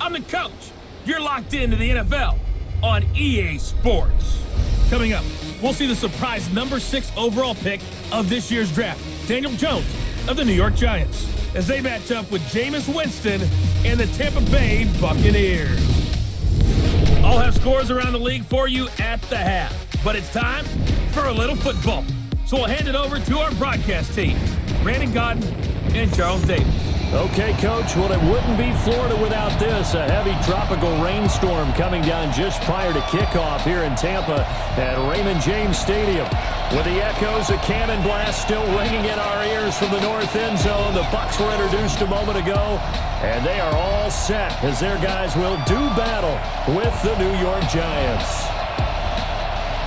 I'm the coach. You're locked into the NFL on EA Sports. Coming up, we'll see the surprise number 6 overall pick of this year's draft, Daniel Jones of the New York Giants, as they match up with Jameis Winston and the Tampa Bay Buccaneers. I'll have scores around the league for you at the half, but it's time for a little football. So we'll hand it over to our broadcast team, Brandon Godden and Charles Davis. Okay, Coach, well, it wouldn't be Florida without this. A heavy tropical rainstorm coming down just prior to kickoff here in Tampa at Raymond James Stadium. With the echoes of cannon blast still ringing in our ears from the north end zone, the Bucs were introduced a moment ago, and they are all set as their guys will do battle with the New York Giants.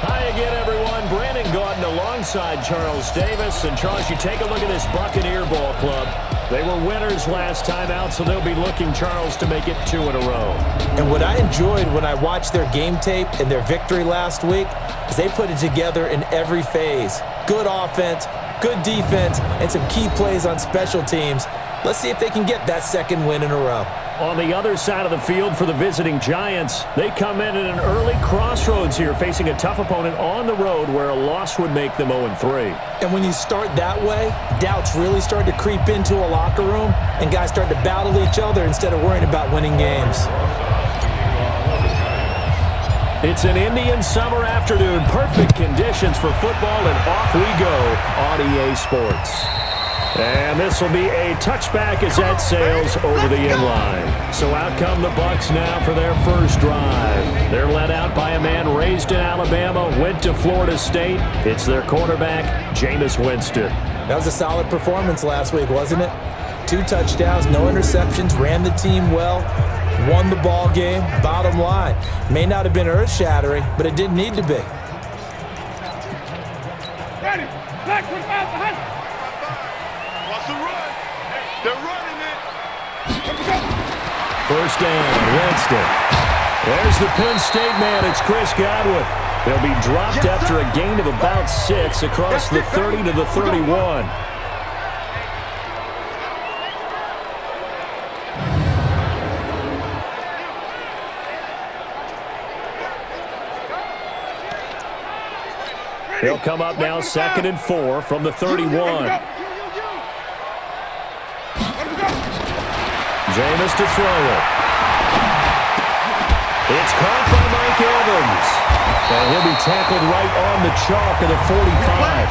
Hi again, everyone. Brandon Gaudin alongside Charles Davis. And, Charles, you take a look at this Buccaneer ball club. They were winners last time out, so they'll be looking, Charles, to make it 2 in a row. And what I enjoyed when I watched their game tape and their victory last week is they put it together in every phase. Good offense, good defense, and some key plays on special teams. Let's see if they can get that second win in a row. On the other side of the field for the visiting Giants, they come in at an early crossroads here, facing a tough opponent on the road where a loss would make them 0-3. And when you start that way, doubts really start to creep into a locker room, and guys start to battle each other instead of worrying about winning games. It's an Indian summer afternoon. Perfect conditions for football, and off we go on EA Sports. And this will be a touchback as that sails over the inline. So out come the Bucs now for their first drive. They're led out by a man raised in Alabama, went to Florida State. It's their quarterback, Jameis Winston. That was a solid performance last week, wasn't it? 2 touchdowns, no interceptions, ran the team well, won the ball game. Bottom line, may not have been earth-shattering, but it didn't need to be. Ready, black, quick, out, behind. The run. They're running it. First down, Winston. There's the Penn State man. It's Chris Godwin. They'll be dropped after a gain of about 6 across the 30 to the 31. They'll come up now 2nd and 4 from the 31. Jameis to throw it. It's caught by Mike Evans. And he'll be tackled right on the chalk of the 45.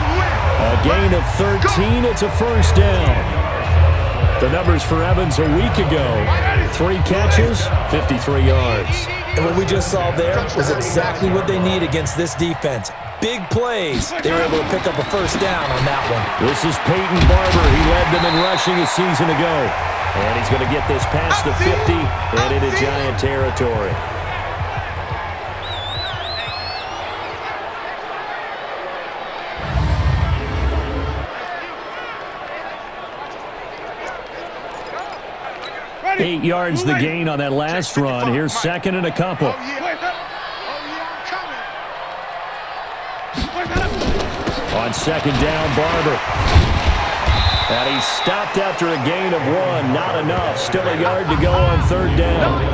A gain of 13. It's a first down. The numbers for Evans a week ago. 3 catches, 53 yards. And what we just saw there was exactly what they need against this defense. Big plays. They were able to pick up a first down on that one. This is Peyton Barber. He led them in rushing a season ago. And he's going to get this past the 50 and into Giant territory. Eight yards the gain on that last run. Here's 2nd and a couple. On 2nd down, Barber. And he stopped after a gain of 1. Not enough. Still a yard to go on 3rd down.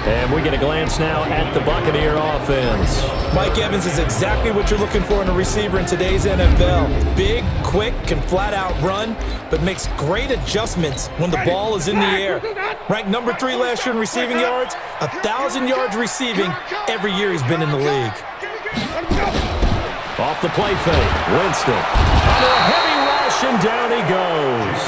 And we get a glance now at the Buccaneer offense. Mike Evans is exactly what you're looking for in a receiver in today's NFL. Big, quick, can flat-out run, but makes great adjustments when the ball is in the air. Ranked number 3 last year in receiving yards, 1,000 yards receiving every year he's been in the league. Off the play fake, Winston. Under a heavy rush, and down he goes.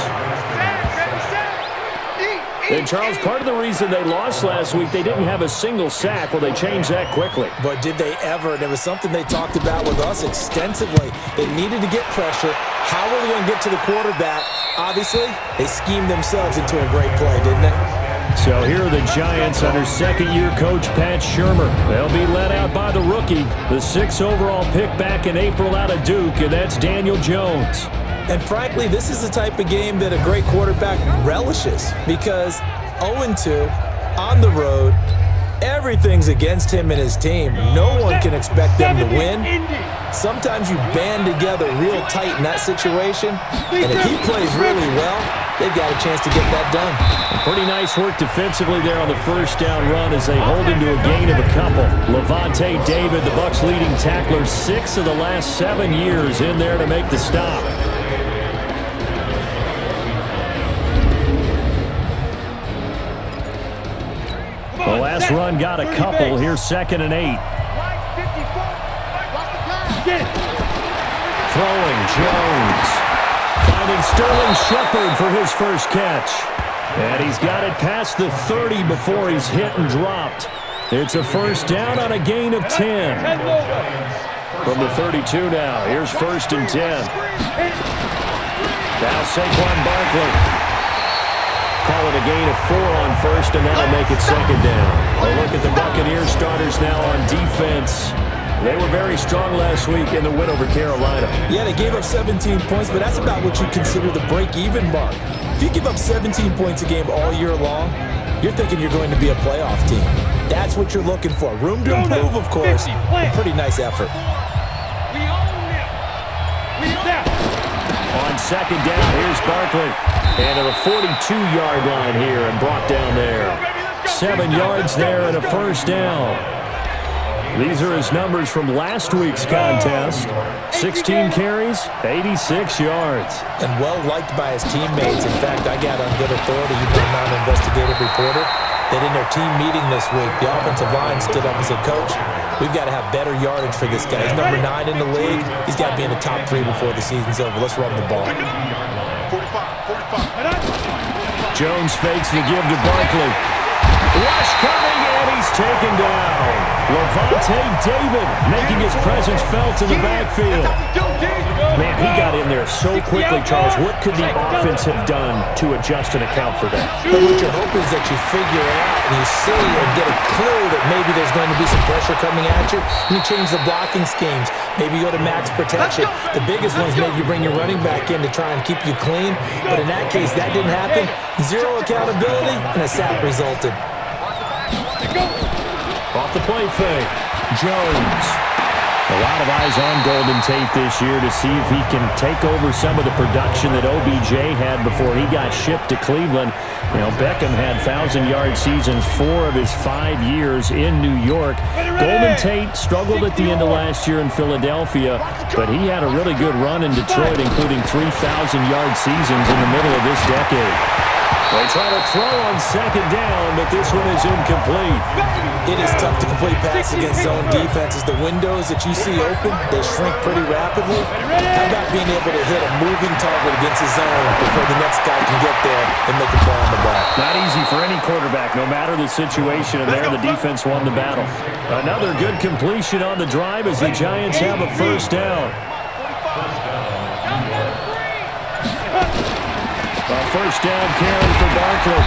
And, Charles, part of the reason they lost last week, they didn't have a single sack. Well, they changed that quickly. But did they ever? There was something they talked about with us extensively. They needed to get pressure. How were they going to get to the quarterback? Obviously, they schemed themselves into a great play, didn't they? So here are the Giants under second-year coach Pat Shurmur. They'll be led out by the rookie, the 6th overall pick back in April out of Duke, and that's Daniel Jones. And frankly, this is the type of game that a great quarterback relishes because 0-2 on the road, Everything's against him and his team. No one can expect them to win. Sometimes you band together real tight in that situation, and if he plays really well, they've got a chance to get that done. Pretty nice work defensively there on the first down run as they hold him to a gain of a couple. Levante David, the Bucs' leading tackler, 6 of the last 7 years in there to make the stop. The last run got a couple. Here's 2nd and 8. Throwing, Jones. Finding Sterling Shepard for his first catch. And he's got it past the 30 before he's hit and dropped. It's a first down on a gain of 10. From the 32 now. Here's 1st and 10. Now Saquon Barkley. Call it a gain of 4 on first, and that'll make it 2nd down. A look at the Buccaneers starters now on defense. They were very strong last week in the win over Carolina. Yeah, they gave up 17 points, but that's about what you consider the break-even mark. If you give up 17 points a game all year long, you're thinking you're going to be a playoff team. That's what you're looking for. Room to improve, of course. A pretty nice effort. On 2nd down, here's Barkley. And to the 42-yard line here and brought down there. 7 yards there and a first down. These are his numbers from last week's contest. 16 carries, 86 yards. And well-liked by his teammates. In fact, I got on good authority, even a non-investigative reporter, that in their team meeting this week, the offensive line stood up and said, Coach, we've got to have better yardage for this guy. He's number 9 in the league. He's got to be in the top 3 before the season's over. Let's run the ball. 45. Jones fakes the give to Barkley. Rush coming, and he's taken down. Levante David making his presence felt in the backfield. Man, he got in there so quickly, Charles. What could the offense have done to adjust and account for that? But what you're hoping is that you figure it out and you see and get a clue that maybe there's going to be some pressure coming at you, and you change the blocking schemes. Maybe you go to max protection. The biggest one is maybe you bring your running back in to try and keep you clean. But in that case, that didn't happen. 0 accountability, and a sack resulted. Off the play fake, Jones. A lot of eyes on Golden Tate this year to see if he can take over some of the production that OBJ had before he got shipped to Cleveland. You know, Beckham had 1,000-yard seasons 4 of his 5 years in New York. Golden Tate struggled at the end of last year in Philadelphia, but he had a really good run in Detroit, including 3,000-yard seasons in the middle of this decade. They try to throw on 2nd down, but this one is incomplete. It is tough to complete pass against zone defenses. The windows that you see open, they shrink pretty rapidly. How about being able to hit a moving target against the zone before the next guy can get there and make a play on the ball? Not easy for any quarterback, no matter the situation, and there the defense won the battle. Another good completion on the drive as the Giants have a first down. A first down carry for Barkley.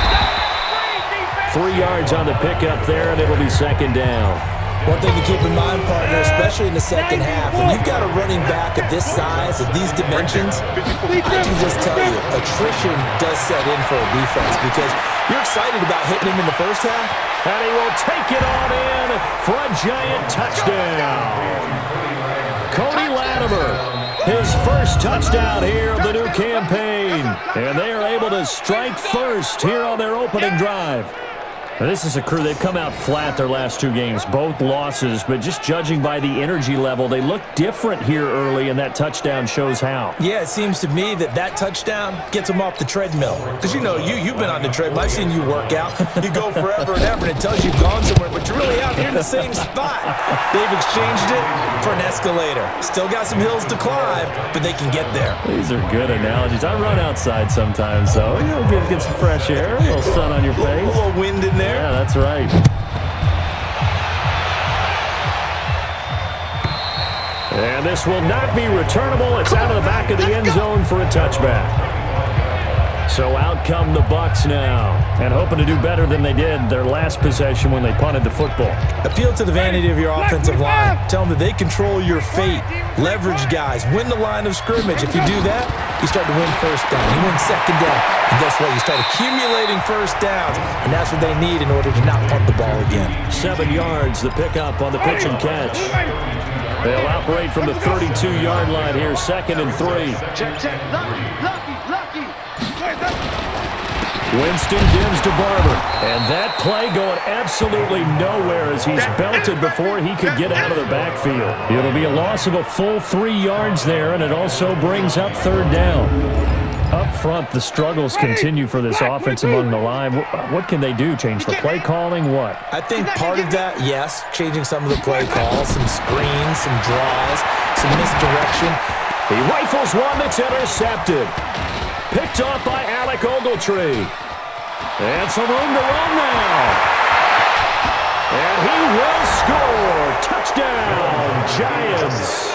3 yards on the pickup there, and it'll be 2nd down. One thing to keep in mind, partner, especially in the second half, when you've got a running back of this size, of these dimensions, I can just tell you, attrition does set in for a defense because you're excited about hitting him in the first half. And he will take it on in for a Giant touchdown. Cody Latimer. His first touchdown here of the new campaign. And they are able to strike first here on their opening drive. Now, this is a crew, they've come out flat their last 2 games, both losses, but just judging by the energy level, they look different here early, and that touchdown shows how. Yeah, it seems to me that touchdown gets them off the treadmill. Because, you know, you've been on the treadmill. I've seen you work out. You go forever and ever, and it tells you've gone somewhere, but you're really out here in the same spot. They've exchanged it for an escalator. Still got some hills to climb, but they can get there. These are good analogies. I run outside sometimes, so you know, get some fresh air, a little sun on your face. A little wind in there. Yeah, that's right. And this will not be returnable. It's out of the back of the end zone for a touchback. So out come the Bucs now, and hoping to do better than they did their last possession when they punted the football. Appeal to the vanity of your offensive line. Tell them that they control your fate. Leverage guys. Win the line of scrimmage. If you do that, you start to win first down. You win second down. And guess what? You start accumulating first downs, and that's what they need in order to not punt the ball again. 7 yards, the pickup on the pitch and catch. They'll operate from the 32-yard line here, 2nd and 3. Check. Lucky. Winston gives to Barber, and that play going absolutely nowhere as he's belted before he could get out of the backfield. It'll be a loss of a full 3 yards there, and it also brings up 3rd down. Up front, the struggles continue for this offense among the line. What can they do? Change the play calling? What? I think part of that, yes, changing some of the play calls, some screens, some draws, some misdirection. He rifles one that's intercepted. Picked off by Alec Ogletree. And some room to run now. And he will score. Touchdown, Giants.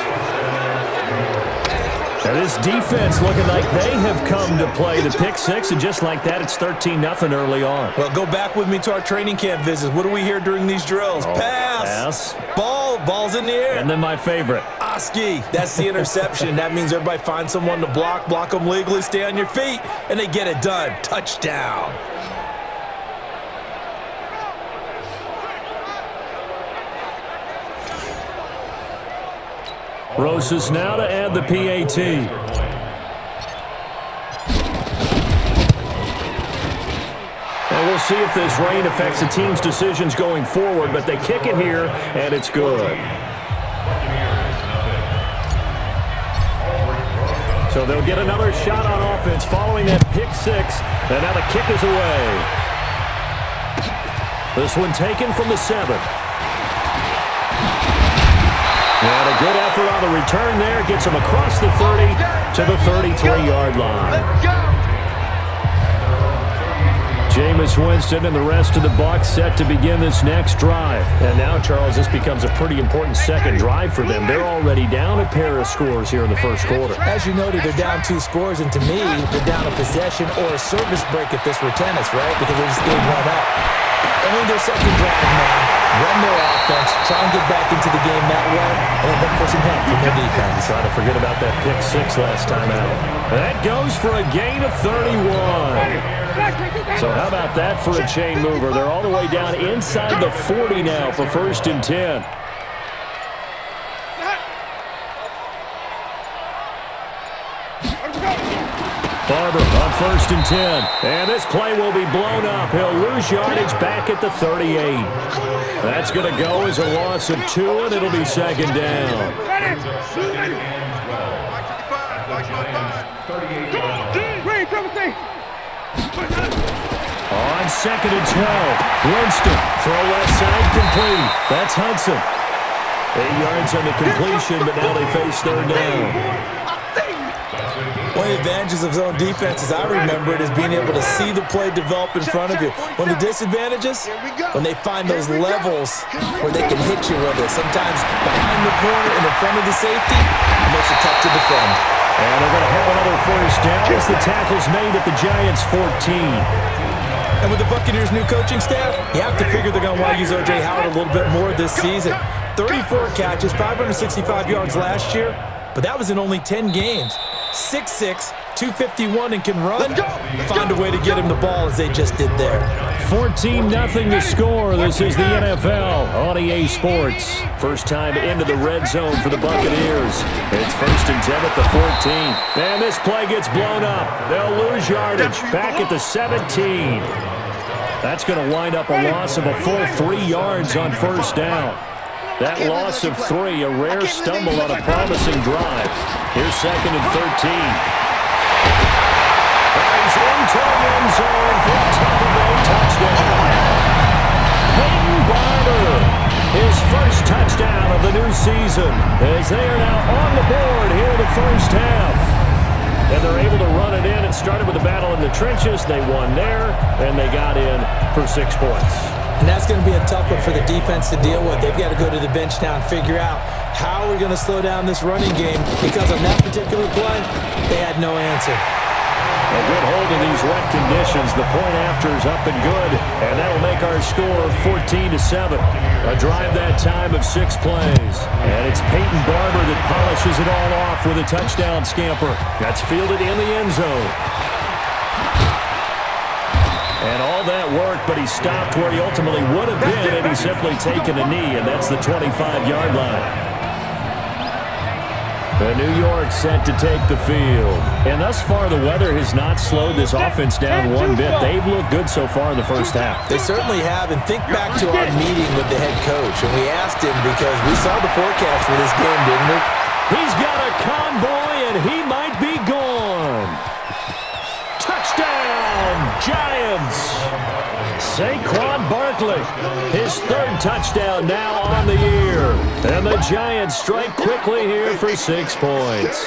And this defense looking like they have come to play the pick six, and just like that, it's 13-0 early on. Well, go back with me to our training camp visits. What do we hear during these drills? Pass. Ball's in the air. And then my favorite. Oski. That's the interception. That means everybody finds someone to block them legally, stay on your feet, and they get it done. Touchdown. Rosas now to add the PAT. And we'll see if this rain affects the team's decisions going forward, but they kick it here, and it's good. So they'll get another shot on offense following that pick six, and now the kick is away. This one taken from the 7. And a good effort on the return there. Gets him across the 30 to the 33-yard line. Jameis Winston and the rest of the Bucs set to begin this next drive. And now, Charles, this becomes a pretty important second drive for them. They're already down a pair of scores here in the first quarter. As you noted, they're down 2 scores, and to me, they're down a possession or a service break if this were tennis, right? Because they just gave one up. Only their second drive now. Run their offense, try and get back into the game that way, and then look for some help from their defense. Try to forget about that pick six last time out. That goes for a gain of 31. So how about that for a chain mover? They're all the way down inside the 40 now for 1st and 10. Barber on 1st and 10. And this play will be blown up. He'll lose yardage back at the 38. That's going to go as a loss of 2, and it'll be 2nd down. On 2nd and 12. Winston, throw left side complete. That's Hudson. 8 yards on the completion, but now they face 3rd down. One of the advantages of zone defense, as I remember it, is being able to see the play develop in front of you. One of the disadvantages, when they find those levels where they can hit you with it. Sometimes behind the corner and in front of the safety, it makes it tough to defend. And they're going to have another 1st down as the tackle's made at the Giants' 14. And with the Buccaneers' new coaching staff, you have to figure they're going to want to use O.J. Howard a little bit more this season. 34 catches, 565 yards last year, but that was in only 10 games. 6'6", 251, and can run. Find a way to get him the ball as they just did there. 14-0 to score. This is the NFL on EA Sports. First time into the red zone for the Buccaneers. It's 1st and 10 at the 14. And this play gets blown up. They'll lose yardage back at the 17. That's going to wind up a loss of a full 3 yards on 1st down. That loss of 3, a rare stumble on a promising drive. Here's 2nd and 13. He's into the end zone for a touchdown. Peyton Barber, his first touchdown of the new season, as they are now on the board here in the first half. And they're able to run it in. It started with a battle in the trenches. They won there, and they got in for 6 points. And that's going to be a tough one for the defense to deal with. They've got to go to the bench now and figure out how we're going to slow down this running game, because on that particular play, they had no answer. A good hold in these wet conditions. The point after is up and good, and that'll make our score 14-7. A drive that time of 6 plays. And it's Peyton Barber that polishes it all off with a touchdown scamper. That's fielded in the end zone. And all that work, but he stopped where he ultimately would have been had he simply taken a knee, and that's the 25-yard line. The New York set to take the field. And thus far, the weather has not slowed this offense down one bit. They've looked good so far in the first half. They certainly have. And think back to our meeting with the head coach. And we asked him because we saw the forecast for this game, didn't we? He's got a convoy, and he might be gone. Touchdown, Giants! Saquon Barkley, his 3rd touchdown now on the year. And the Giants strike quickly here for 6 points.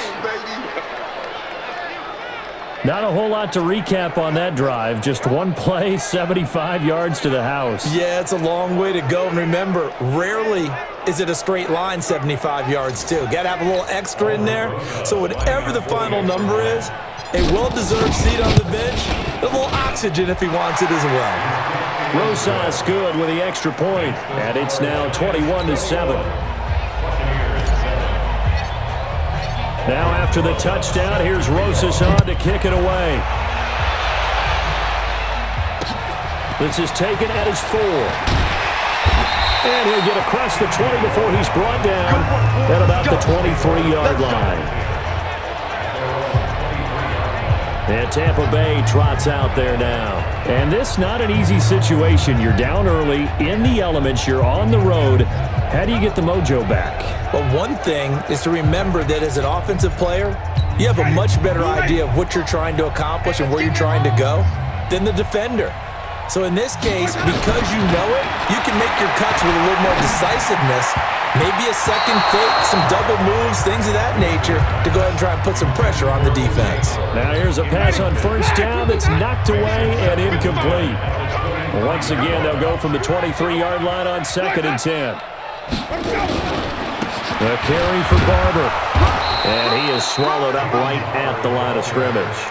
Not a whole lot to recap on that drive. Just one play, 75 yards to the house. Yeah, it's a long way to go. And remember, rarely is it a straight line 75 yards, too. Got to have a little extra in there. So whatever the final number is, a well-deserved seat on the bench, a little oxygen if he wants it as well. Rosas good with the extra point, and it's now 21-7. Now after the touchdown, here's Rosas on to kick it away. This is taken at his 4. And he'll get across the 20 before he's brought down at about the 23-yard line. And Tampa Bay trots out there now. And this not an easy situation. You're down early, in the elements, you're on the road. How do you get the mojo back? Well, one thing is to remember that as an offensive player, you have a much better idea of what you're trying to accomplish and where you're trying to go than the defender. So in this case, because you know it, you can make your cuts with a little more decisiveness, maybe a second fake, some double moves, things of that nature, to go ahead and try and put some pressure on the defense. Now here's a pass on first down that's knocked away and incomplete. Once again, they'll go from the 23-yard line on 2nd and 10. The carry for Barber. And he is swallowed up right at the line of scrimmage.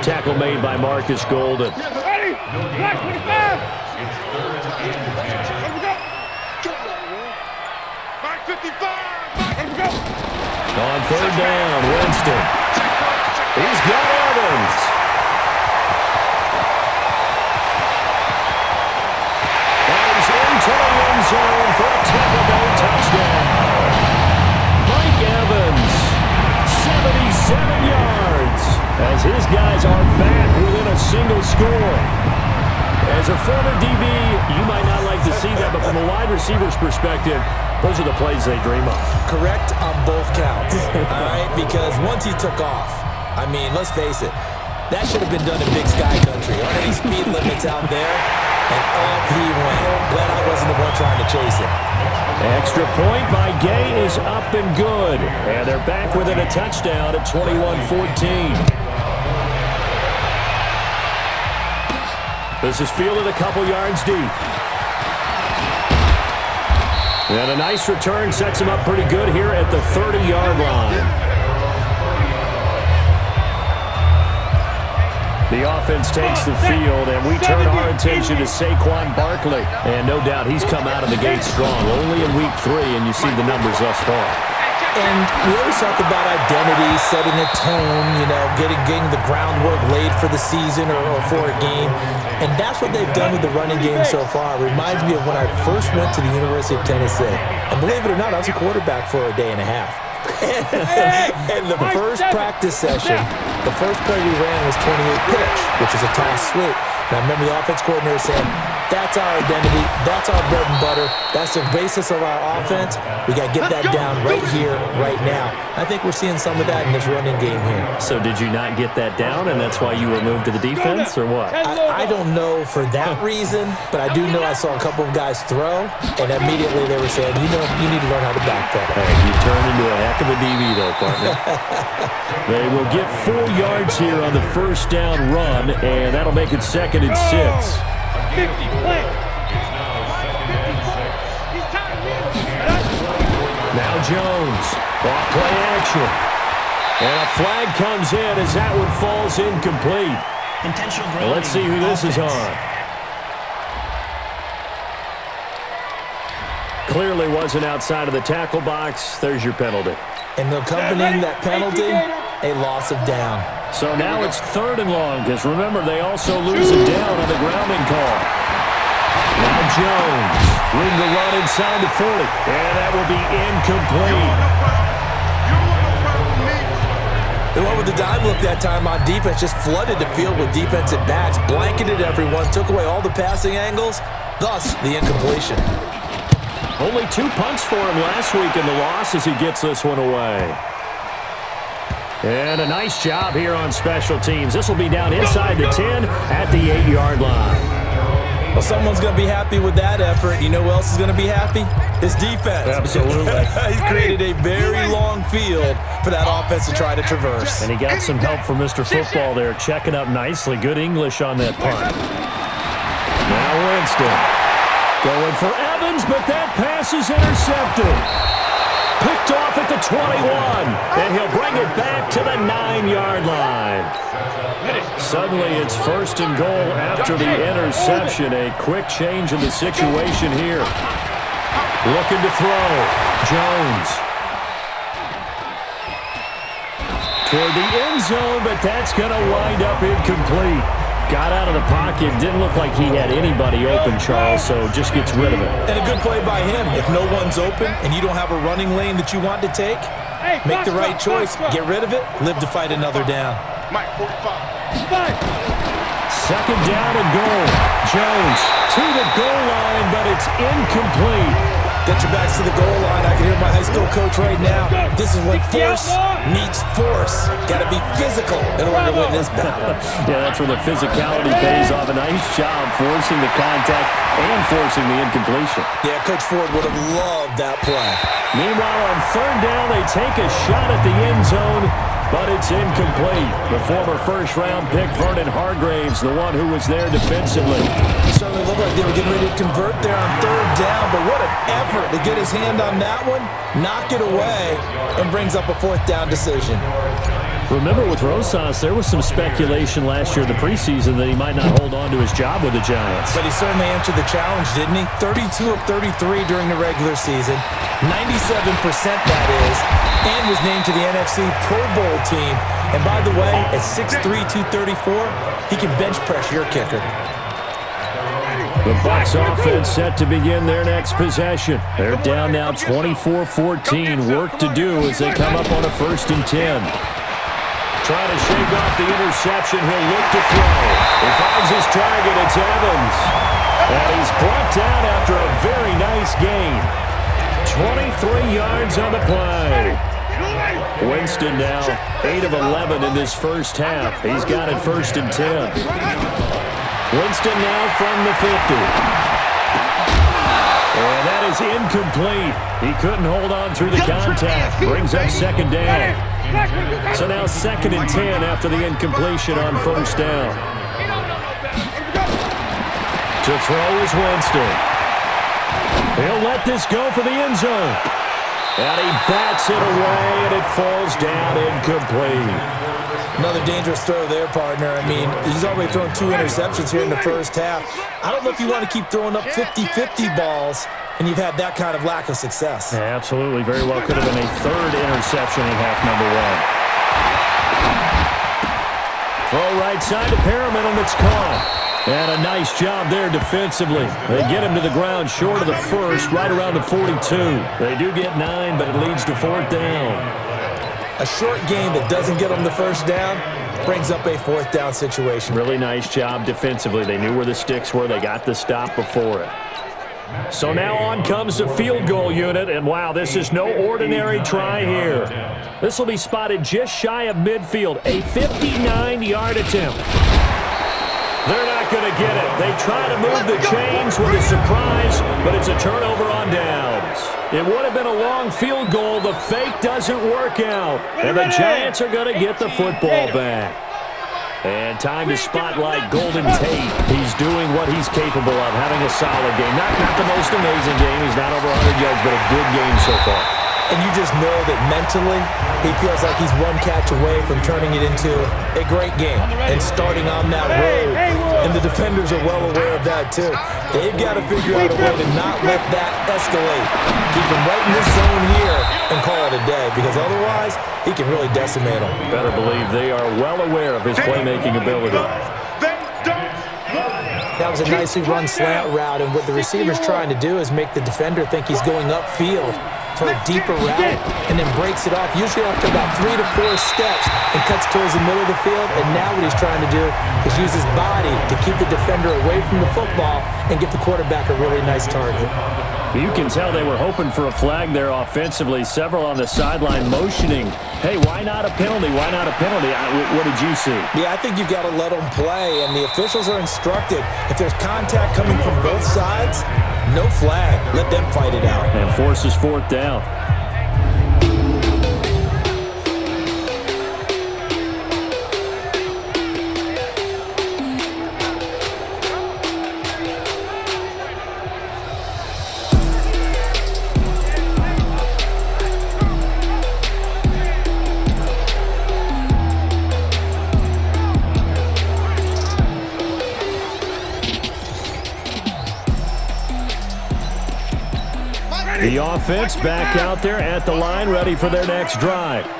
Tackle made by Marcus Golden. Black 25. Black 55. On 3rd down, Winston. He's got Evans. And he's into the end zone for a Tampa Bay touchdown. Mike Evans, 77 yards, as his guys are back within a single score. As a former DB, you might not like to see that, but from a wide receiver's perspective, those are the plays they dream of. Correct on both counts, all right? Because once he took off, I mean, let's face it, that should have been done in Big Sky Country. Aren't any speed limits out there? And up he went. Glad I wasn't the one trying to chase him. Extra point by Gay is up and good. And they're back within a touchdown at 21-14. This is fielded a couple yards deep. And a nice return sets him up pretty good here at the 30-yard line. The offense takes the field, and we turn our attention to Saquon Barkley. And no doubt he's come out of the gate strong, only in week 3, and you see the numbers thus far. And we always talk about identity, setting a tone, getting the groundwork laid for the season or for a game. And that's what they've done with the running game so far. It reminds me of when I first went to the University of Tennessee. And believe it or not, I was a quarterback for a day and a half. And the first practice session, the first play we ran was 28 pitch, which is a toss sweep. And I remember the offense coordinator saying, that's our identity, that's our bread and butter, that's the basis of our offense. We got to get that down right here, right now. I think we're seeing some of that in this running game here. So did you not get that down, and that's why you were moved to the defense, or what? I don't know for that reason, but I do know I saw a couple of guys throw, and immediately they were saying, you need to learn how to backpedal. Hey, you turned into a heck of a DB, though, partner. They will get 4 yards here on the first down run, and that'll make it 2nd and 6. Now Jones, off play action. And a flag comes in as that one falls incomplete. Intentional Well, let's see who this is on. Clearly wasn't outside of the tackle box. There's your penalty. And accompanying that penalty, a loss of down. So now it's 3rd and long, because remember, they also lose it down on the grounding call. Now Jones, room to run inside the 40, and that will be incomplete. They went with the dive look that time on defense, just flooded the field with defensive backs, blanketed everyone, took away all the passing angles, thus the incompletion. Only 2 punts for him last week in the loss as he gets this one away. And a nice job here on special teams. This will be down inside the 10 at the 8-yard line. Well, someone's going to be happy with that effort. You know who else is going to be happy? His defense. Absolutely. He's created a very long field for that offense to try to traverse. And he got some help from Mr. Football there, checking up nicely. Good English on that punt. Now Winston going for Evans, but that pass is intercepted. Picked off at the 21, and he'll bring it back to the 9-yard line. Suddenly it's 1st and goal after the interception. A quick change in the situation here. Looking to throw. Jones. Toward the end zone, but that's going to wind up incomplete. Got out of the pocket. Didn't look like he had anybody open, Charles, so just gets rid of it. And a good play by him. If no one's open and you don't have a running lane that you want to take, make the right choice. Get rid of it. Live to fight another down. Mike, 45. 2nd down and goal. Jones to the goal line, but it's incomplete. Get your backs to the goal line. I can hear my high school coach right now. This is when force meets force. Got to be physical in order to win this battle. Yeah, that's where the physicality pays off. A nice job forcing the contact and forcing the incompletion. Yeah, Coach Ford would have loved that play. Meanwhile, on 3rd down, they take a shot at the end zone, but it's incomplete. The former 1st-round pick, Vernon Hargraves, the one who was there defensively. It certainly looked like they were getting ready to convert there on 3rd down, but what an effort to get his hand on that one, knock it away, and brings up a 4th down decision. Remember with Rosas, there was some speculation last year in the preseason that he might not hold on to his job with the Giants. But he certainly answered the challenge, didn't he? 32 of 33 during the regular season, 97% that is, and was named to the NFC Pro Bowl team. And by the way, at 6'3", 234, he can bench press your kicker. The Bucs offense set to begin their next possession. They're down now 24-14. Work to do as they come up on a 1st and 10. Trying to shake off the interception. He'll look to throw. He finds his target. It's Evans. And he's brought down after a very nice gain. 23 yards on the play. Winston now 8 of 11 in this first half. He's got it 1st and 10. Winston now from the 50. And that is incomplete. He couldn't hold on through the contact. Brings up 2nd down. So now 2nd and 10 after the incompletion on 1st down. To throw is Winston. He'll let this go for the end zone. And he bats it away, and it falls down incomplete. Another dangerous throw there, partner. I mean, he's already thrown 2 interceptions here in the first half. I don't know if you want to keep throwing up 50-50 balls, and you've had that kind of lack of success. Yeah, absolutely. Very well could have been a 3rd interception in half number 1. Throw right side to Perriman, and it's caught. And a nice job there defensively. They get him to the ground short of the 1st, right around the 42. They do get 9, but it leads to 4th down. A short game that doesn't get them the 1st down brings up a 4th down situation. Really nice job defensively. They knew where the sticks were. They got the stop before it. So now on comes the field goal unit, and wow, this is no ordinary try here. This will be spotted just shy of midfield, a 59-yard attempt. They're not going to get it. They try to move the chains with a surprise, but it's a turnover on downs. It would have been a long field goal. The fake doesn't work out, and the Giants are going to get the football back. And time to spotlight Golden Tate. He's doing what he's capable of, having a solid game. Not the most amazing game. He's not over 100 yards, but a good game so far. and you just know that mentally he feels like he's one catch away from turning it into a great game and starting on that road. And the defenders are well aware of that too. They've got to figure out a way to not let that escalate. Keep him right in this zone here and call it a day, because otherwise he can really decimate them. Better believe they are well aware of his playmaking ability. That was a nicely run slant route, and what the receiver's trying to do is make the defender think he's going upfield for a deeper route, and then breaks it off, usually after about 3 to 4 steps, and cuts towards the middle of the field. And now what he's trying to do is use his body to keep the defender away from the football and give the quarterback a really nice target. You can tell they were hoping for a flag there offensively. Several on the sideline motioning, hey, why not a penalty? Why not a penalty? What did you see? Yeah, I think you've got to let them play, and the officials are instructed. If there's contact coming from both sides, no flag. Let them fight it out. And forces 4th down. The offense back out there at the line, ready for their next drive. On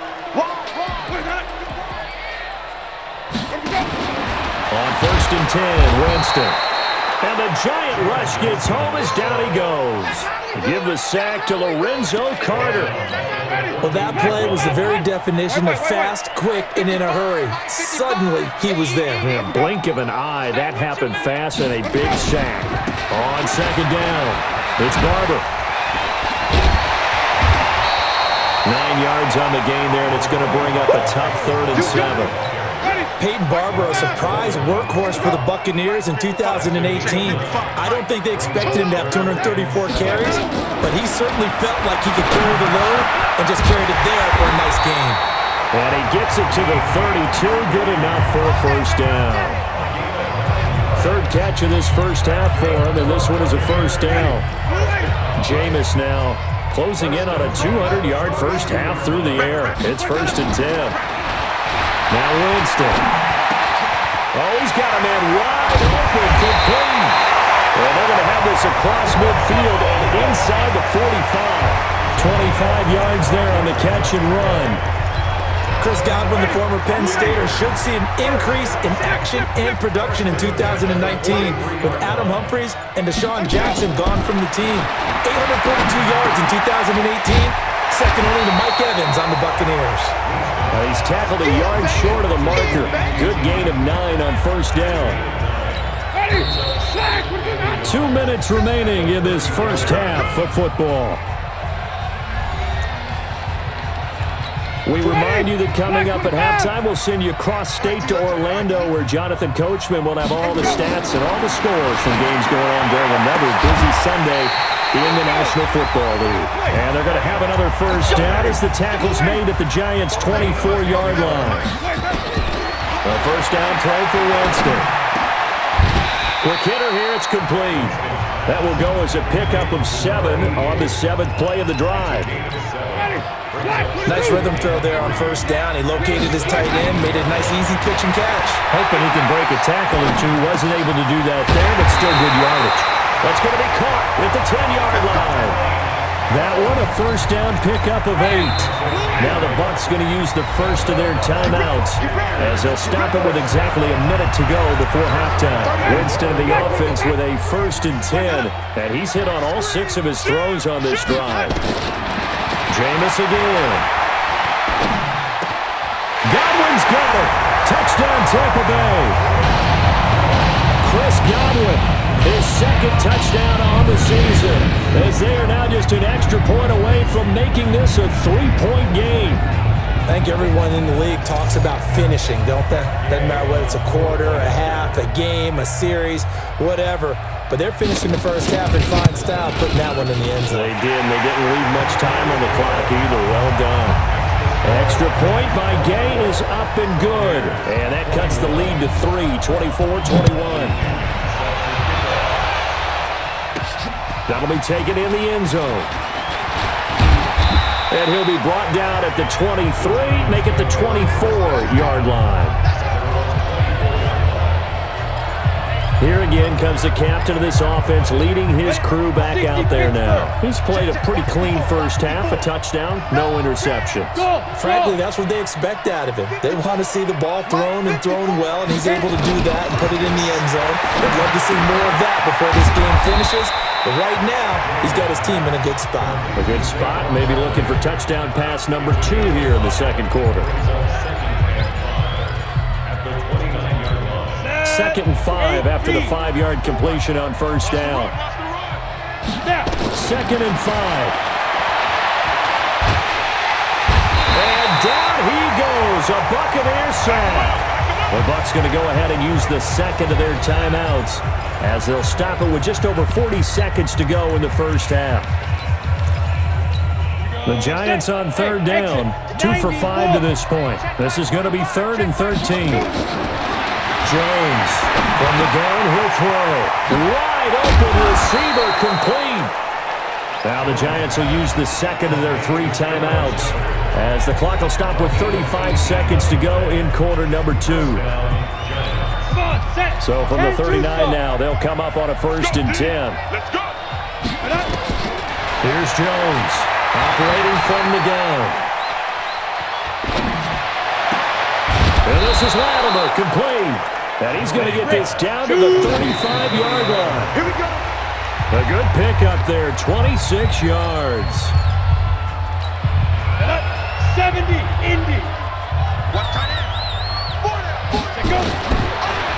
1st and 10, Winston. And the giant rush gets home as down he goes. Give the sack to Lorenzo Carter. Well, that play was the very definition of fast, quick, and in a hurry. Suddenly, he was there. In a blink of an eye, that happened fast, and a big sack. On 2nd down, it's Barber. 9 yards on the gain there, and it's going to bring up a tough 3rd and 7. Peyton Barber, a surprise workhorse for the Buccaneers in 2018. I don't think they expected him to have 234 carries, but he certainly felt like he could carry the load and just carried it there for a nice gain. And he gets it to the 32, good enough for a 1st down. 3rd catch of this first half for him, and this one is a 1st down. Jameis now closing in on a 200-yard first half through the air. It's 1st and 10. Now Winston. Oh, he's got a man wide open, complete. And they're going to have this across midfield and inside the 45. 25 yards there on the catch and run. Chris Godwin, the former Penn Stater, should see an increase in action and production in 2019 with Adam Humphries and Deshaun Jackson gone from the team. 842 yards in 2018, second only to Mike Evans on the Buccaneers. He's tackled a yard short of the marker. Good gain of 9 on 1st down. 2 minutes remaining in this first half of football. We remind you that coming up at halftime, we'll send you cross-state to Orlando, where Jonathan Coachman will have all the stats and all the scores from games going on during another busy Sunday in the National Football League. And they're going to have another first down as the tackle's made at the Giants' 24-yard line. A first down play for Winston. Quick hitter here, it's complete. That will go as a pickup of 7 on the 7th play of the drive. Nice rhythm throw there on 1st down. He located his tight end, made a nice easy pitch and catch. Hoping he can break a tackle or two. Wasn't able to do that there, but still good yardage. That's going to be caught at the 10-yard line. That one a first down pickup of 8. Now the Bucs going to use the first of their timeouts as they'll stop it with exactly a minute to go before halftime. Winston of the offense with a 1st and 10, and he's hit on all 6 of his throws on this drive. Jameis again. Godwin's got it. Touchdown Tampa Bay. Chris Godwin, his 2nd touchdown on the season, as they are now just an extra point away from making this a 3-point game. I think everyone in the league talks about finishing, don't they? Doesn't matter whether it's a quarter, a half, a game, a series, whatever. But they're finishing the first half in fine style, putting that one in the end zone. They did, and they didn't leave much time on the clock either. Well done. Extra point by Gay is up and good. And that cuts the lead to 3, 24-21. That'll be taken in the end zone. And he'll be brought down at the 23, make it the 24-yard line. Here again comes the captain of this offense, leading his crew back out there now. He's played a pretty clean first half, a touchdown, no interceptions. Frankly, that's what they expect out of him. They want to see the ball thrown and thrown well, and he's able to do that and put it in the end zone. They'd love to see more of that before this game finishes. But right now, he's got his team in a good spot. A good spot, maybe looking for touchdown pass number 2 here in the second quarter. 2nd and 5 after the 5-yard completion on first down. 2nd and 5. And down he goes, a Buccaneers sack. The Bucs going to go ahead and use the second of their timeouts as they'll stop it with just over 40 seconds to go in the first half. The Giants on third down, 2 for 5 to this point. This is going to be 3rd and 13. Jones from the gun, he'll throw. Wide open receiver, complete. Now the Giants will use the second of their 3 timeouts as the clock will stop with 35 seconds to go in quarter number 2. So from the 39 now, they'll come up on a 1st and 10. Here's Jones operating from the gun. And this is Latimer, complete. And he's going to get this down to the 35-yard line. Here we go. A good pickup there, 26 yards. 70, Indy. One tight end. Go.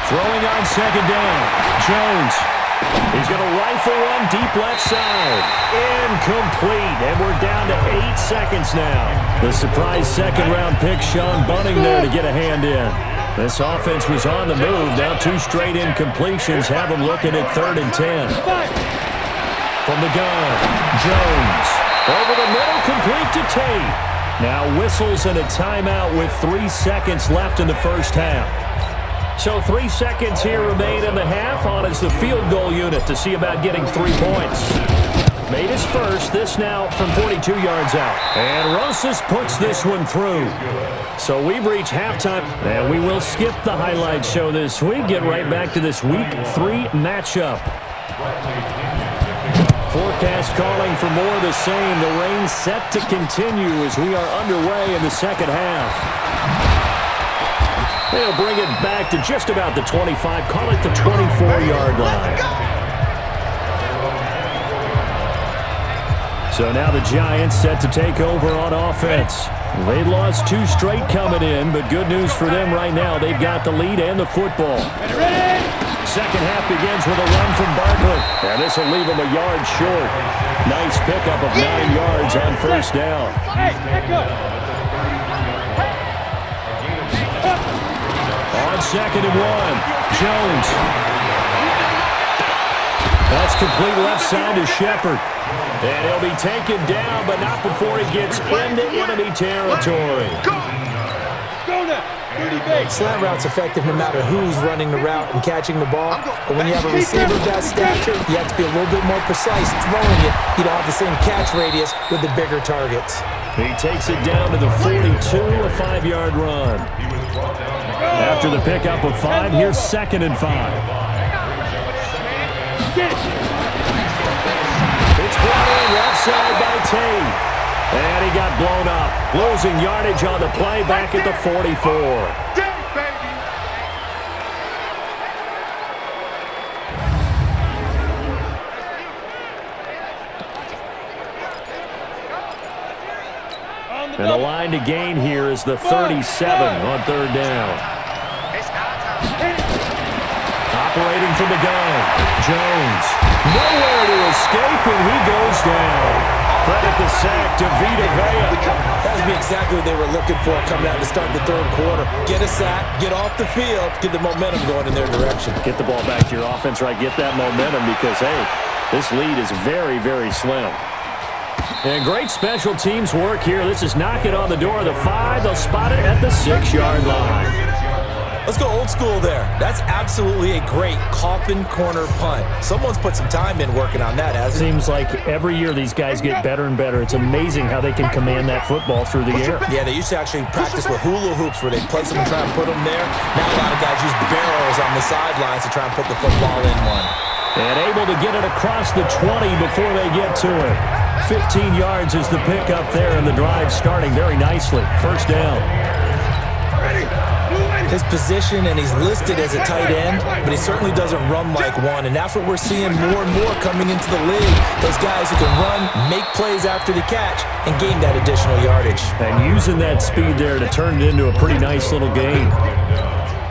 Throwing on second down. Jones. He's going to rifle one deep left side. Incomplete. And we're down to 8 seconds now. The surprise second-round pick, Sean Bunning, there to get a hand in. This offense was on the move. Now 2 straight incompletions have them looking at 3rd and 10. From the gun, Jones. Over the middle, complete to Tate. Now whistles and a timeout with 3 seconds left in the first half. So 3 seconds here remain in the half on as the field goal unit to see about getting 3 points. Made his first, this now from 42 yards out. And Rosas puts this one through. So we've reached halftime, and we will skip the highlight show this week. Get right back to this Week 3 matchup. Forecast calling for more of the same. The rain set to continue as we are underway in the second half. They'll bring it back to just about the 25, call it the 24-yard line. So now the Giants set to take over on offense. They lost 2 straight coming in, but good news for them right now. They've got the lead and the football. Second half begins with a run from Barkley. And this will leave him a yard short. Nice pickup of 9 yards on first down. On 2nd and 1, Jones. That's complete left side to Shepard. And he'll be taken down, but not before he gets into enemy territory. Slant route's effective no matter who's running the route and catching the ball. But when you have a receiver of that stature, you have to be a little bit more precise throwing it. You don't have the same catch radius with the bigger targets. He takes it down to the 42, a 5-yard run. After the pickup of 5, here's 2nd and 5. It's brought in left side by Tate. And he got blown up. Losing yardage on the play back at the 44. And the line to gain here is the 37 on 3rd down. Operating from the gun, Jones. Nowhere to escape, and he goes down. Credit the sack to Vita Vea. That would be exactly what they were looking for coming out to start the 3rd quarter. Get a sack, get off the field, get the momentum going in their direction. Get the ball back to your offense, right? Get that momentum because, hey, this lead is very, very slim. And great special teams work here. This is knocking on the door of the 5. They'll spot it at the 6-yard line. Let's go old school there. That's absolutely a great coffin corner punt. Someone's put some time in working on that, hasn't it? Seems like every year these guys get better and better. It's amazing how they can command that football through the air. Yeah, they used to actually practice with hula hoops where they place them and try and put them there. Now a lot of guys use barrels on the sidelines to try and put the football in one. And able to get it across the 20 before they get to it. 15 yards is the pickup there, and the drive starting very nicely. First down. His position, and he's listed as a tight end, but he certainly doesn't run like one, and that's what we're seeing more and more coming into the league. Those guys who can run, make plays after the catch, and gain that additional yardage. And using that speed there to turn it into a pretty nice little game.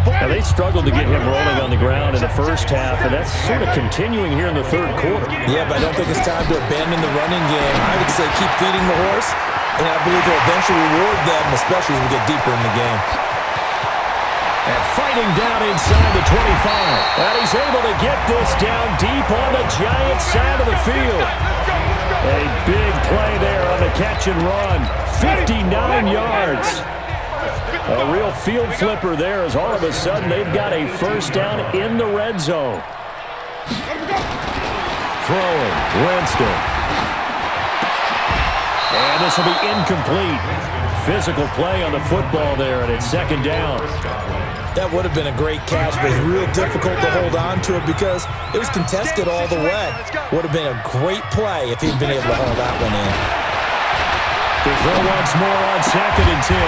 Now, they struggled to get him rolling on the ground in the first half, and that's sort of continuing here in the third quarter. Yeah, but I don't think it's time to abandon the running game. I would say keep feeding the horse, and I believe they'll eventually reward them, especially as we get deeper in the game. And fighting down inside the 25. And he's able to get this down deep on the Giants side of the field. A big play there on the catch and run. 59 yards. A real field flipper there as all of a sudden they've got a first down in the red zone. Throwing, Winston. And this will be incomplete. Physical play on the football there, and it's second down. That would have been a great catch, but it's real difficult to hold on to it because it was contested all the way. Would have been a great play if he'd been able to hold that one in. To throw once more on 2nd and 10.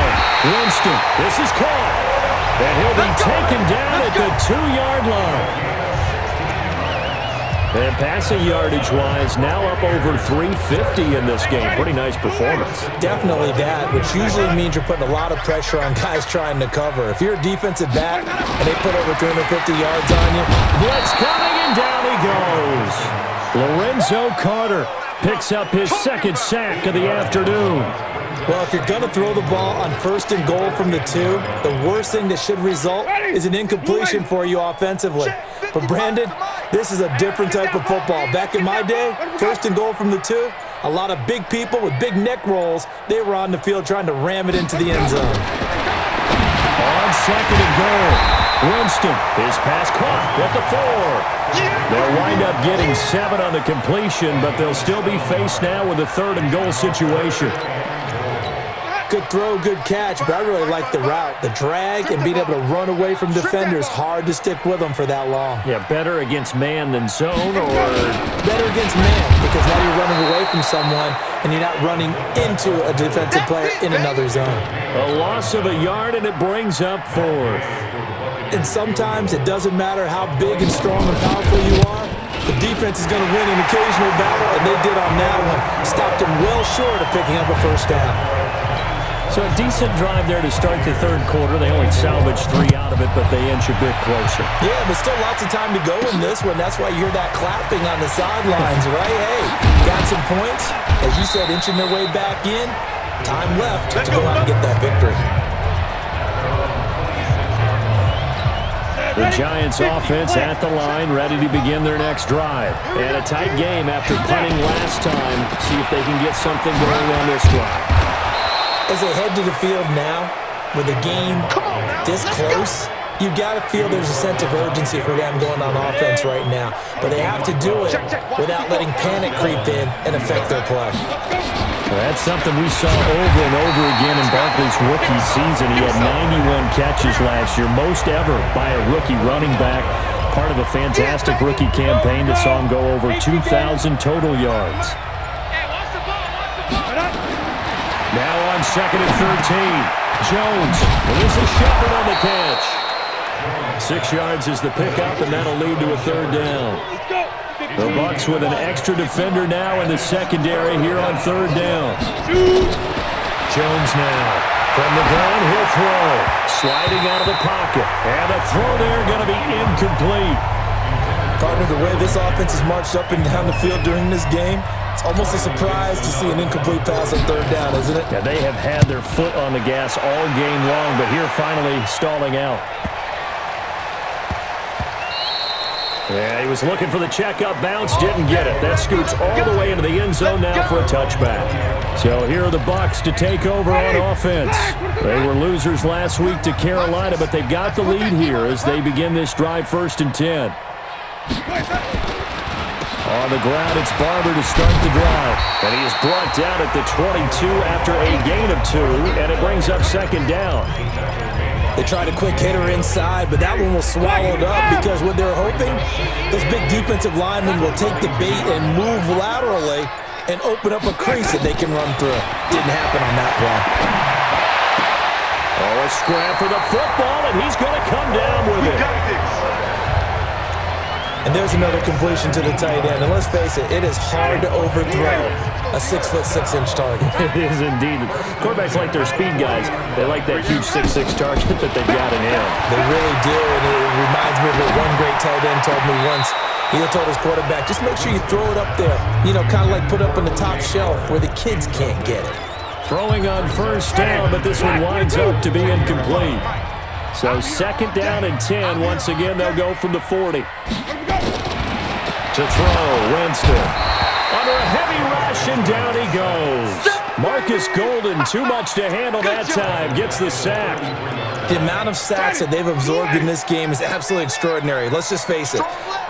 Winston, this is caught. And he'll be taken down at the 2-yard line. And passing yardage-wise, now up over 350 in this game. Pretty nice performance. Definitely that, which usually means you're putting a lot of pressure on guys trying to cover. If you're a defensive back and they put over 350 yards on you, blitz coming, and down he goes. Lorenzo Carter picks up his second sack of the afternoon. Well, if you're going to throw the ball on 1st and goal from the 2, the worst thing that should result is an incompletion for you offensively. But Brandon, this is a different type of football. Back in my day, 1st and goal from the 2, a lot of big people with big neck rolls, they were on the field trying to ram it into the end zone. On 2nd and goal, Winston, his pass caught at the 4. They'll wind up getting 7 on the completion, but they'll still be faced now with a 3rd and goal situation. Good throw, good catch, but I really like the route. The drag and being able to run away from defenders, hard to stick with them for that long. Yeah, better against man than zone, or? Better against man, because now you're running away from someone and you're not running into a defensive player in another zone. A loss of a yard, and it brings up 4th. And sometimes it doesn't matter how big and strong and powerful you are. The defense is going to win an occasional battle, and they did on that one. Stopped them well short of picking up a first down. So a decent drive there to start the third quarter. They only salvaged 3 out of it, but they inch a bit closer. Yeah, but still lots of time to go in this one. That's why you hear that clapping on the sidelines, right? Hey, got some points. As you said, inching their way back in. Time left to go out and get that victory. The Giants offense at the line, ready to begin their next drive. And a tight game after punting last time. See if they can get something going on this drive. As they head to the field now, with the game this close, you've got to feel there's a sense of urgency for them going on offense right now. But they have to do it without letting panic creep in and affect their play. Well, that's something we saw over and over again in Barkley's rookie season. He had 91 catches last year, most ever by a rookie running back. Part of a fantastic rookie campaign that saw him go over 2,000 total yards. Now on 2nd and 13. Jones. Well, this is Shepard on the catch. 6 yards is the pickup, and that'll lead to a 3rd down. The Bucs with an extra defender now in the secondary here on 3rd down. Jones now. From the ground, he'll throw. Sliding out of the pocket. And the throw there going to be incomplete. Partner, the way this offense has marched up and down the field during this game, it's almost a surprise to see an incomplete pass on 3rd down, isn't it? Yeah, they have had their foot on the gas all game long, but here finally stalling out. Yeah, he was looking for the check-up bounce, didn't get it. That scoots all the way into the end zone now for a touchback. So here are the Bucs to take over on offense. They were losers last week to Carolina, but they've got the lead here as they begin this drive 1st and 10. On the ground, it's Barber to start the drive. And he is brought down at the 22 after a gain of 2, and it brings up 2nd down. They tried a quick hitter inside, but that one was swallowed up because what they're hoping, those big defensive linemen will take the bait and move laterally and open up a crease that they can run through. Didn't happen on that play. Oh, a scrap for the football, and he's going to come down with it. And there's another completion to the tight end. And let's face it, it is hard to overthrow a 6'6" target. It is indeed. Quarterbacks like their speed guys. They like that huge 6'6" target that they've got in him. They really do, and it reminds me of what one great tight end told me once. He told his quarterback, just make sure you throw it up there. You know, kind of like put up on the top shelf where the kids can't get it. Throwing on 1st down, but this one winds up to be incomplete. So 2nd down and 10. Once again, they'll go from the 40. To throw, Winston. Under a heavy rush, and down he goes. Marcus Golden, too much to handle that time, gets the sack. The amount of sacks that they've absorbed in this game is absolutely extraordinary. Let's just face it.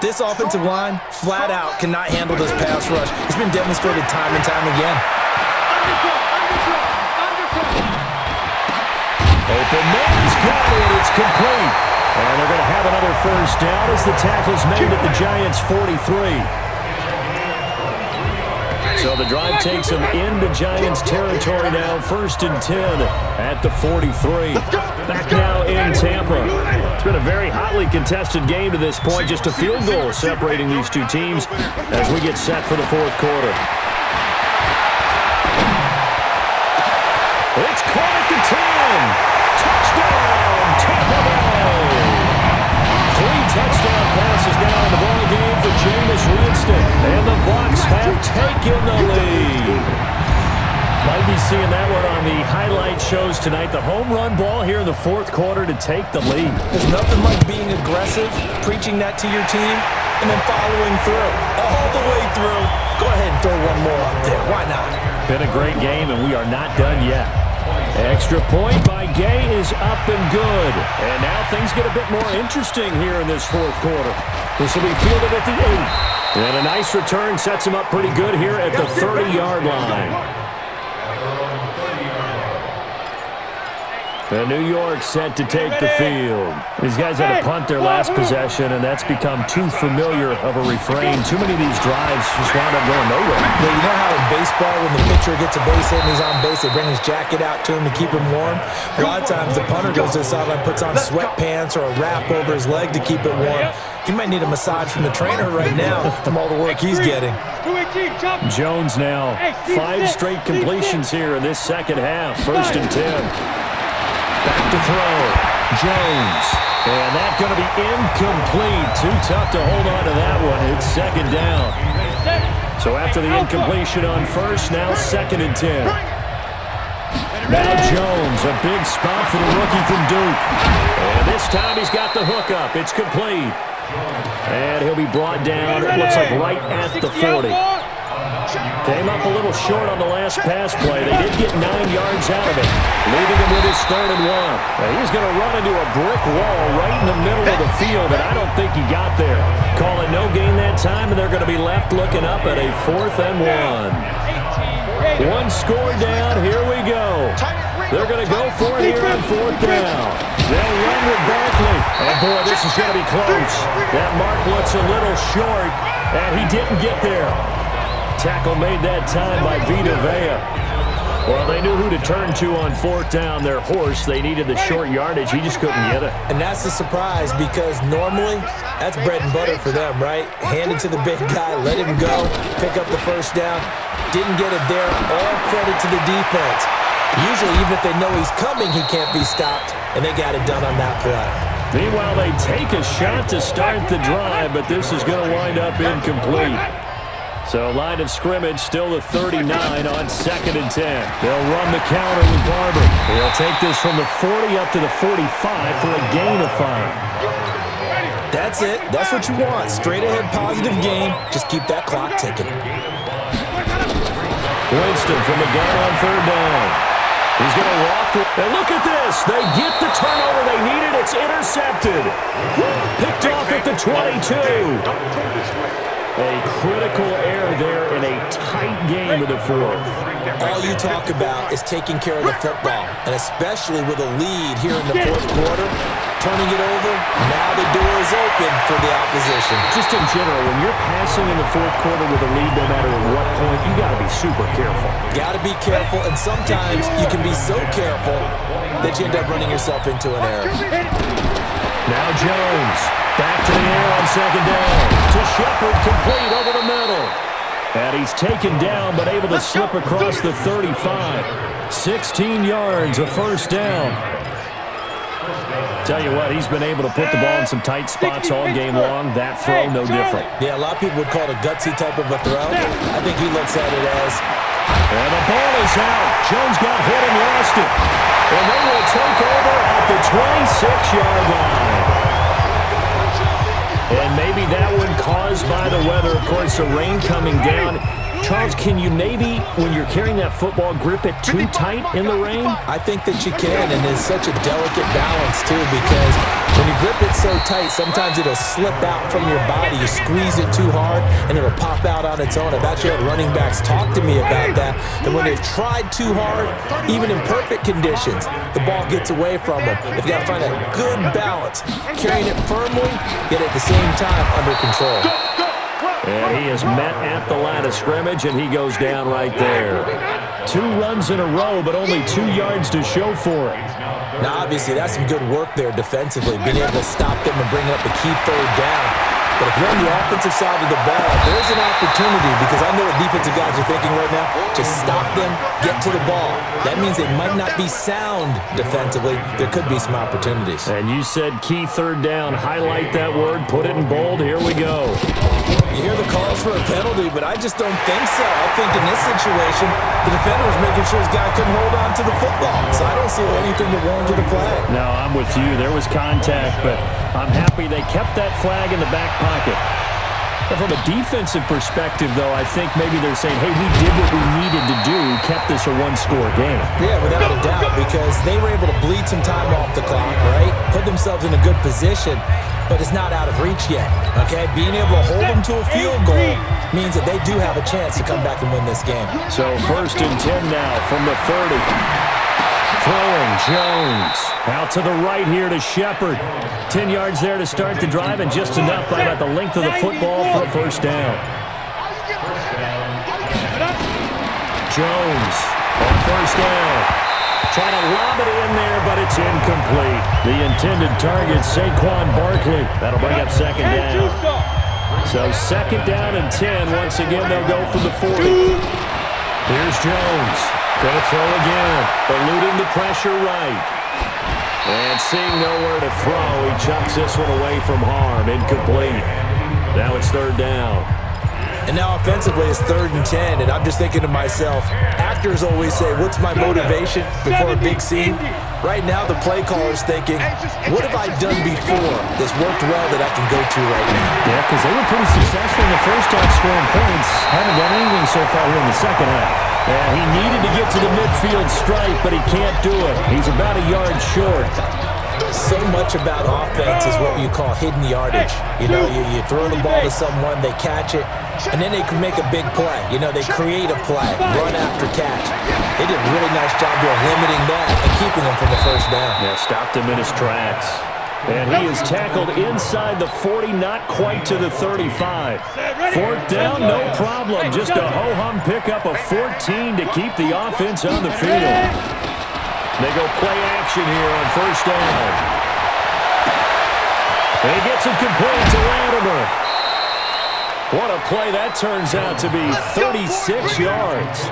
This offensive line, flat out, cannot handle this pass rush. It's been demonstrated time and time again. Open man's got it. It's complete. And they're going to have another 1st down as the tackle's made at the Giants' 43. So the drive takes them into Giants territory now. 1st and 10 at the 43. Back now in Tampa. It's been a very hotly contested game to this point. Just a field goal separating these two teams as we get set for the 4th quarter. It's caught at the 10. Touchdown, Tampa Bay! 3 touchdown passes now in the ball game for Jameis Winston. And the Bucs have taken the lead. Might be seeing that one on the highlight shows tonight. The home run ball here in the 4th quarter to take the lead. There's nothing like being aggressive, preaching that to your team, and then following through. All the way through. Go ahead and throw one more up there. Why not? Been a great game, and we are not done yet. Extra point by Gay is up and good. And now things get a bit more interesting here in this 4th quarter. This will be fielded at the 8. And a nice return sets him up pretty good here at the 30-yard line. The New York set to take the field. These guys had to punt their last possession, and that's become too familiar of a refrain. Too many of these drives just wound up going nowhere. Yeah, you know how in baseball, when the pitcher gets a base hit and he's on base, they bring his jacket out to him to keep him warm? A lot of times the punter goes to the sideline, puts on sweatpants or a wrap over his leg to keep it warm. He might need a massage from the trainer right now from all the work he's getting. Jones now, 5 straight completions here in this 2nd half. 1st and 10. Back to throw. Jones. And that's going to be incomplete. Too tough to hold on to that one. It's 2nd down. So after the incompletion on 1st, now 2nd and 10. Now Jones, a big spot for the rookie from Duke. And this time he's got the hook up. It's complete. And he'll be brought down, it looks like right at the 40. Came up a little short on the last pass play. They did get 9 yards out of it, leaving him with his 3rd and 1. Now he's going to run into a brick wall right in the middle of the field, and I don't think he got there. Call it no gain that time, and they're going to be left looking up at a 4th and 1. 1 score down. Here we go. They're going to go for it here on 4th down. They'll run with Barkley. And boy, this is going to be close. That mark looks a little short, and he didn't get there. Tackle made that time by Vita Vea. Well, they knew who to turn to on 4th down. Their horse, they needed the short yardage. He just couldn't get it. And that's the surprise because normally that's bread and butter for them, right? Hand it to the big guy, let him go, pick up the 1st down. Didn't get it there. All credit to the defense. Usually, even if they know he's coming, he can't be stopped, and they got it done on that play. Meanwhile, they take a shot to start the drive, but this is going to wind up incomplete. So line of scrimmage still the 39 on 2nd and 10. They'll run the counter with Barber. He'll take this from the 40 up to the 45 for a gain of 5. That's it. That's what you want. Straight ahead positive game. Just keep that clock ticking. Winston from the gun on third down. He's going to walk it. And look at this. They get the turnover they needed. It's intercepted. Picked off at the 22. A critical error there in a tight game of the fourth. All you talk about is taking care of the football, and especially with a lead here in the fourth quarter, turning it over, now the door is open for the opposition. Just in general, when you're passing in the fourth quarter with a lead, no matter at what point, you got to be super careful. Got to be careful, and sometimes you can be so careful that you end up running yourself into an error. Now Jones, back to the air on second down. To Shepard, complete over the middle. And he's taken down, but able to slip across the 35. 16 yards, a first down. Tell you what, he's been able to put the ball in some tight spots all game long. That throw, no different. Yeah, a lot of people would call it a gutsy type of a throw. I think he looks at it as... And the ball is out. Jones got hit and lost it. And they will take over at the 26-yard line. And maybe that one caused by the weather. Of course, the rain coming down. Charles, can you maybe, when you're carrying that football, grip it too tight in the rain? I think that you can, and it's such a delicate balance, too, because when you grip it so tight, sometimes it'll slip out from your body. You squeeze it too hard, and it'll pop out on its own. I've actually had running backs talk to me about that, that when they've tried too hard, even in perfect conditions, the ball gets away from them. They've got to find a good balance, carrying it firmly, yet at the same time under control. And he is met at the line of scrimmage, and he goes down right there. 2 runs in a row, but only 2 yards to show for it. Now, obviously, that's some good work there defensively, being able to stop them and bring up a key third down. But if you're on the offensive side of the ball, there's an opportunity, because I know what defensive guys are thinking right now. Just stop them, get to the ball. That means they might not be sound defensively. There could be some opportunities. And you said key third down. Highlight that word. Put it in bold. Here we go. You hear the calls for a penalty, but I just don't think so. I think in this situation, the defender was making sure his guy couldn't hold on to the football. So I don't see anything that warranted a flag. No, I'm with you. There was contact, but I'm happy they kept that flag in the back pocket. But from a defensive perspective, though, I think maybe they're saying, hey, we did what we needed to do, kept this a one-score game. Yeah, without a doubt, because they were able to bleed some time off the clock, right? Put themselves in a good position, but it's not out of reach yet, okay? Being able to hold them to a field goal means that they do have a chance to come back and win this game. So 1st and 10 now from the 30. Throwing Jones out to the right here to Shepard. 10 yards there to start the drive, and just enough by about the length of the football for a first down. Jones on first down. Trying to lob it in there, but it's incomplete. The intended target, Saquon Barkley. That'll bring up second down. So 2nd down and 10. Once again, they'll go for the 40. Here's Jones. Going to throw again. Eluding the pressure right. And seeing nowhere to throw, he chucks this one away from harm. Incomplete. Now it's 3rd down. And now offensively it's 3rd and 10, and I'm just thinking to myself, actors always say, what's my motivation before a big scene? Right now the play caller's thinking, what have I done before that's worked well that I can go to right now? Yeah, because they were pretty successful in the first half scoring points. Haven't done anything so far here in the second half. Yeah, he needed to get to the midfield stripe, but he can't do it. He's about a yard short. So much about offense is what you call hidden yardage. You know, you throw the ball to someone, they catch it, and then they can make a big play. You know, they create a play, run after catch. They did a really nice job of limiting that and keeping him from the first down. Yeah, stopped him in his tracks. And he is tackled inside the 40, not quite to the 35. 4th down, no problem. Just a ho-hum pickup of 14 to keep the offense on the field. They go play action here on first down. And he gets it complete to Latimer. What a play that turns out to be, 36 yards.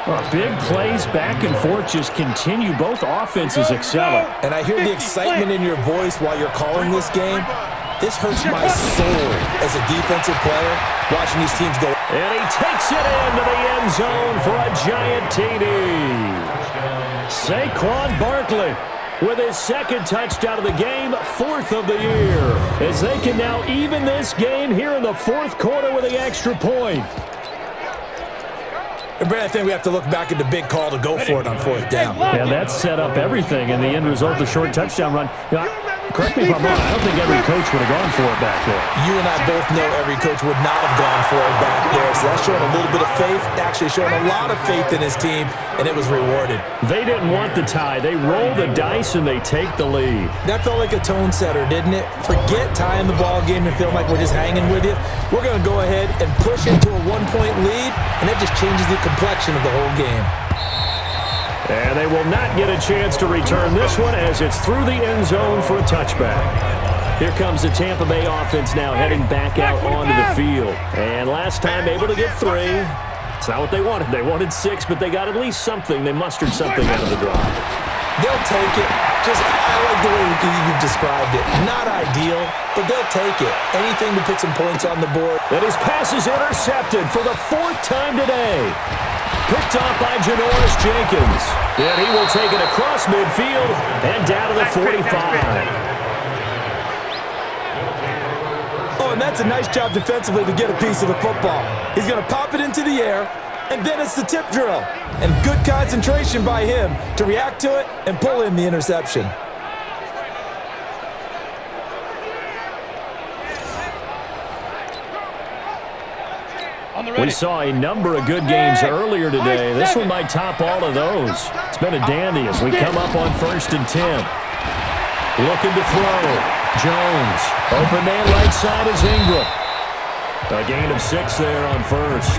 Well, big plays back and forth just continue. Both offenses excelling. And I hear the excitement in your voice while you're calling this game. This hurts my soul as a defensive player, watching these teams go. And he takes it into the end zone for a giant TD. Saquon Barkley with his second touchdown of the game, 4th of the year, as they can now even this game here in the 4th quarter with the extra point. And Brad, I think we have to look back at the big call to go for it on 4th down. Yeah, that set up everything, and the end result, the short touchdown run. You know, correct me if I'm wrong, I don't think every coach would have gone for it back there. You and I both know every coach would not have gone for it back there, so that's showing a little bit of faith, actually showing a lot of faith in his team, and it was rewarded. They didn't want the tie. They roll the dice, and they take the lead. That felt like a tone setter, didn't it? Forget tying the ball game and feeling like we're just hanging with you. We're going to go ahead and push into a 1-point lead, and that just changes the complexion of the whole game. And they will not get a chance to return this one as it's through the end zone for a touchback. Here comes the Tampa Bay offense now heading back out onto the field. And last time able to get 3. It's not what they wanted. They wanted 6, but they got at least something. They mustered something out of the drive. They'll take it. I like the way you've described it. Not ideal, but they'll take it. Anything to put some points on the board. And his pass is intercepted for the 4th time today. Picked off by Janoris Jenkins. And he will take it across midfield and down to the 45. Oh, and that's a nice job defensively to get a piece of the football. He's going to pop it into the air, and then it's the tip drill. And good concentration by him to react to it and pull in the interception. We saw a number of good games earlier today. This one might top all of those. It's been a dandy as we come up on 1st and 10. Looking to throw. Jones. Open man right side is Ingram. A gain of 6 there on 1st.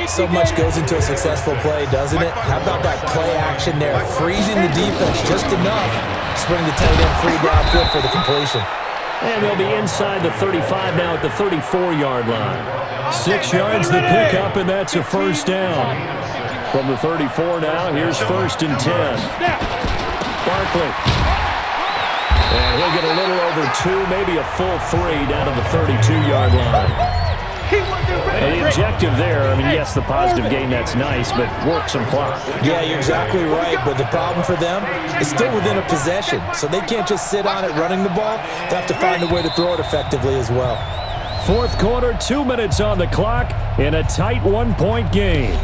So much goes into a successful play, doesn't it? How about that play action there? Freezing the defense just enough to spring the tight end free downfield for the completion. And they'll be inside the 35 now at the 34-yard line. 6 yards the pick up, and that's a 1st down. From the 34 now, here's 1st and 10. Barkley. And he'll get a little over 2, maybe a full 3 down to the 32-yard line. And the objective there, I mean, yes, the positive gain, that's nice, but work some clock. Yeah, you're exactly right, but the problem for them is still within a possession, so they can't just sit on it running the ball. They have to find a way to throw it effectively as well. 4th quarter, 2 minutes on the clock in a tight 1-point game.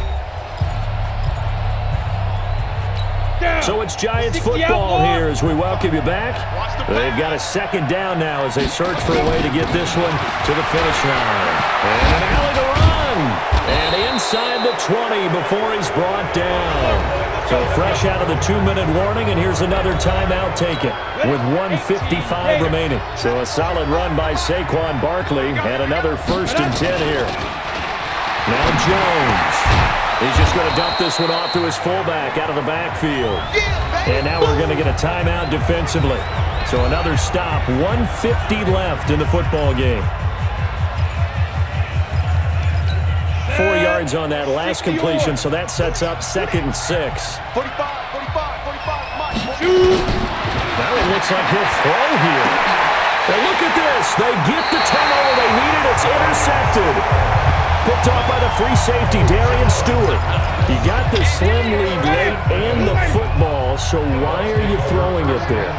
So it's Giants football here as we welcome you back. They've got a 2nd down now as they search for a way to get this one to the finish line. And an alley to run. And inside the 20 before he's brought down. So fresh out of the 2-minute warning, and here's another timeout taken with 1:55 remaining. So a solid run by Saquon Barkley and another 1st and 10 here. Now Jones. He's just going to dump this one off to his fullback out of the backfield. And now we're going to get a timeout defensively. So another stop, 1:50 left in the football game. 4 yards on that last completion, so that sets up 2nd and 6. 45, Mike. Now it looks like he'll throw here. But look at this. They get the turnover they needed. It's intercepted. Picked off by the free safety, Darian Stewart. You got the slim lead late and the football, so why are you throwing it there?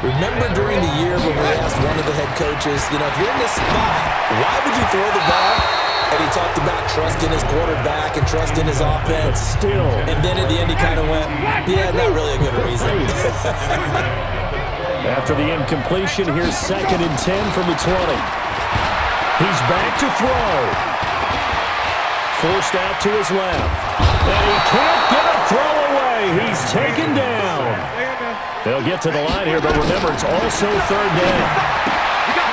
Remember during the year when we asked one of the head coaches, if you're in this spot, why would you throw the ball? And he talked about trust in his quarterback and trust in his offense. Still. And then at the end he kind of went, yeah, not really a good reason. After the incompletion, here's 2nd and 10 from the 20. He's back to throw. Forced out to his left. And he can't get a throw away. He's taken down. They'll get to the line here, but remember, it's also 3rd down.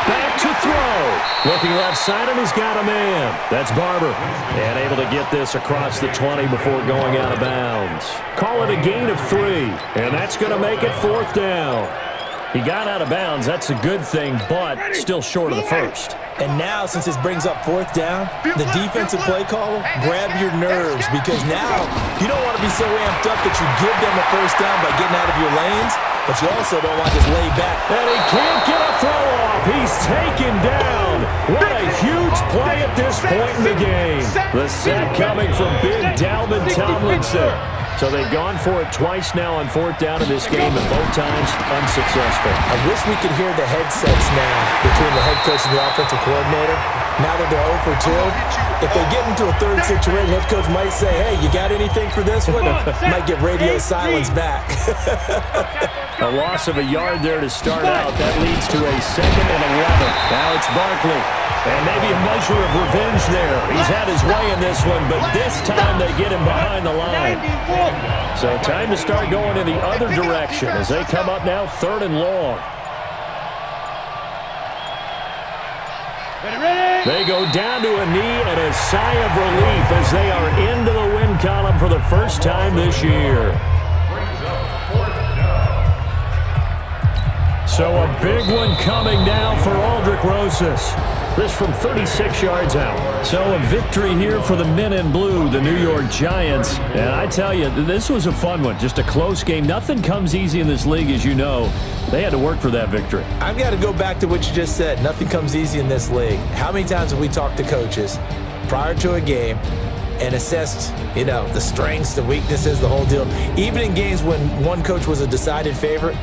Back to throw. Looking left side, and he's got a man. That's Barber. And able to get this across the 20 before going out of bounds. Call it a gain of 3. And that's going to make it 4th down. He got out of bounds. That's a good thing, but still short of the 1st. And now, since this brings up 4th down, the defensive play caller, grab your nerves, because now you don't want to be so amped up that you give them a 1st down by getting out of your lanes, but you also don't want to just lay back. And he can't get a throw off. He's taken down. What a huge play at this point in the game. The sack coming from big Dalvin Tomlinson. So they've gone for it twice now on 4th down in this game, and both times unsuccessful. I wish we could hear the headsets now between the head coach and the offensive coordinator. Now that they're 0 for 2, if they get into a third situation, head coach might say, hey, you got anything for this one? Might get radio silence back. A loss of a yard there to start out. That leads to a 2nd and 11. Now it's Barkley. And maybe a measure of revenge there. He's had his way in this one, but this time they get him behind the line. So time to start going in the other direction as they come up now 3rd and long. They go down to a knee and a sigh of relief as they are into the win column for the first time this year. So a big one coming now for Aldrick Rosas. This from 36 yards out. So a victory here for the men in blue, the New York Giants. And I tell you, this was a fun one. Just a close game. Nothing comes easy in this league, as you know. They had to work for that victory. I've got to go back to what you just said. Nothing comes easy in this league. How many times have we talked to coaches prior to a game and assessed, the strengths, the weaknesses, the whole deal? Even in games when one coach was a decided favorite,